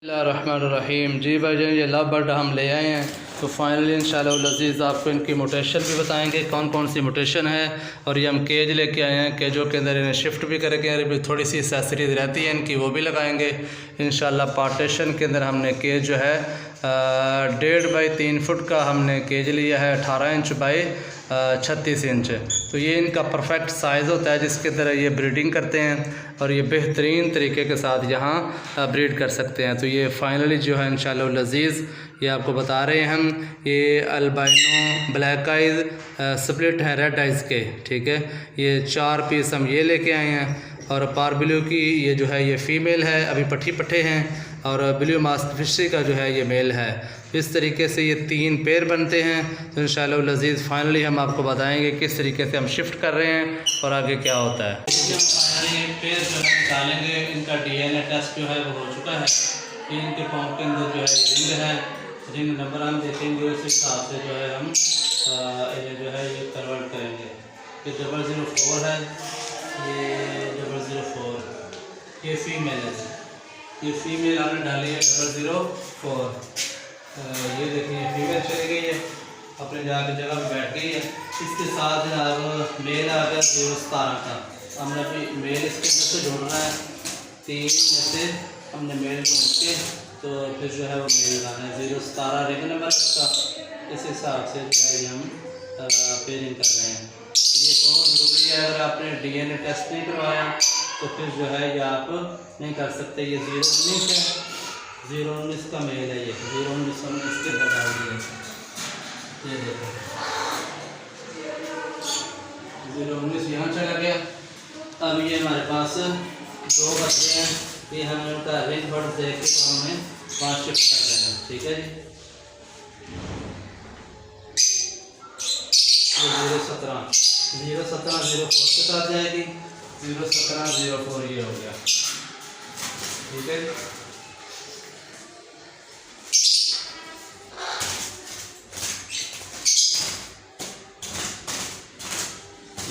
बिस्मिल्लाहिर्रहमानिर्रहीम। जी भाई जान, ये लव बर्ड हम ले आए हैं, तो फाइनली इंशाल्लाह लज़ीज़ आपको इनकी मोटेशन भी बताएंगे कौन कौन सी मोटेशन है। और ये हम केज लेके आए हैं, केजों के अंदर इन्हें शिफ्ट भी करेंगे, अभी थोड़ी सी एक्सेसरीज रहती है इनकी, वो भी लगाएंगे इंशाल्लाह। पार्टीशन के अंदर हमने केज जो है 1.5 बाई 3 फुट का हमने केज लिया है, 18 इंच बाई 36 इंच। तो ये इनका परफेक्ट साइज़ होता है जिसके अंदर ये ब्रीडिंग करते हैं और ये बेहतरीन तरीके के साथ यहाँ ब्रीड कर सकते हैं। तो ये फाइनली जो है इंशाल्लाह लज़ीज़ ये आपको बता रहे हैं हम, ये अल्बाइनो ब्लैक आइज़ स्प्लिट है रेड आइज़ के, ठीक है। ये 4 पीस हम ये लेके आए हैं। और पारब्लू की ये जो है ये फ़ीमेल है, अभी पट्ठे पट्ठे हैं। और ब्लू मास्टरफिशी का जो है ये मेल है। इस तरीके से ये 3 पेयर बनते हैं। तो इंशाल्लाह लज़ीज़ फाइनली हम आपको बताएंगे किस तरीके से हम शिफ्ट कर रहे हैं और आगे क्या होता है। फाइनली पेयर जो है निकालेंगे, इनका DNA टेस्ट जो है वो हो चुका है। इनके पाँव के अंदर जो है रिंग है, रिंग नंबर हम देखेंगे, उस हिसाब से जो है हम इन्हें जो है ये कन्वर्ट करेंगे। ये 004 है, ये 004, ये फीमेल है, ये फीमेल हमने डाली है 004। ये देखिए फीमेल चली गई है, अपने जाके जगह पर बैठ गई है। इसके साथ जनाब मेल आ गया 017 का, हमने अभी मेल इसके अंदर से ढूंढना है। 3 में से हमने मेल ढूंढ के तो फिर जो है वो मेल लाना है। 017 रिंग नंबर इसका, इस हिसाब से जो है हम पेयरिंग कर रहे हैं। ये बहुत ज़रूरी है, अगर आपने DNA टेस्ट नहीं करवाया तो फिर जो है ये आप नहीं कर सकते। ये 019 है, 019 का मेल है, ये 019 हमने इसके अंदर डाल दिया। ये देखो 019 यहाँ चला गया। अब ये हमारे पास 2 बच्चे हैं, ये हमें उनका रिंग बर्ड देख के तो हमें 5 शिफ्ट कर देना, ठीक है जी। ये 017 004 के साथ जाएगी, 017 04 ये हो गया, ठीक है।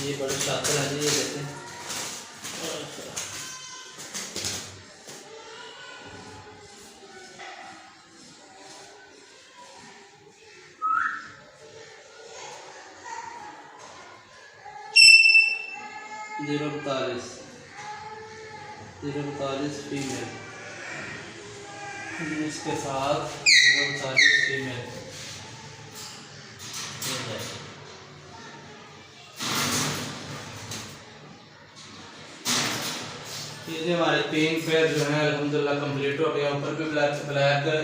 ये बड़े शातिर है जी, ये देखें। जीरो 42 फीमेल, इसके साथ 042 फीमेल। ये हमारे 3 पेयर जो है अल्हम्दुलिल्लाह कंप्लीट हो गया। ऊपर भी ब्लैक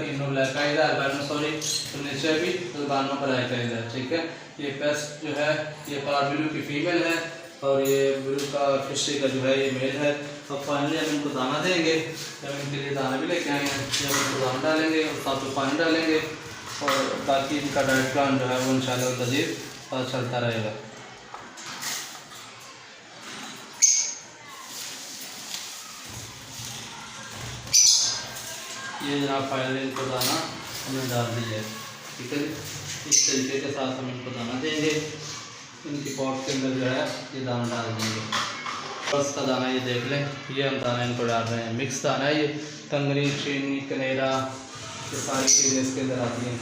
इनो ब्लैक आइज़ है, अल्बानो सॉरी, तो नीचे भी अल्बानो ब्लैक आइज़ है, ठीक है। ये पेस्ट जो है ये पारब्लू की फीमेल है और ये ब्लू का फिशी का जो है ये मेल है। तो फाइनली हम इनको दाना देंगे, हम इनके लिए दाना भी लेके आए हैं। जब इनको दाना डालेंगे और साथ में पानी डालेंगे और बाकी इनका डाइट प्लान जो है वो इंशाल्लाह लज़ीज़ चलता रहेगा। ये जनाब फाइनली इनको दाना हमने डाल दिया है, ठीक है। इस तरीके के साथ हम इनको दाना देंगे, इनकी पॉट के अंदर जो है ये दाना डाल देंगे। बस का दाना ये देख लें, ये हम दाना इनको डाल रहे हैं, मिक्स दाना है ये, कंगनी, चीनी, कनेरा, ये सारी चीज़ें इसके अंदर आती हैं।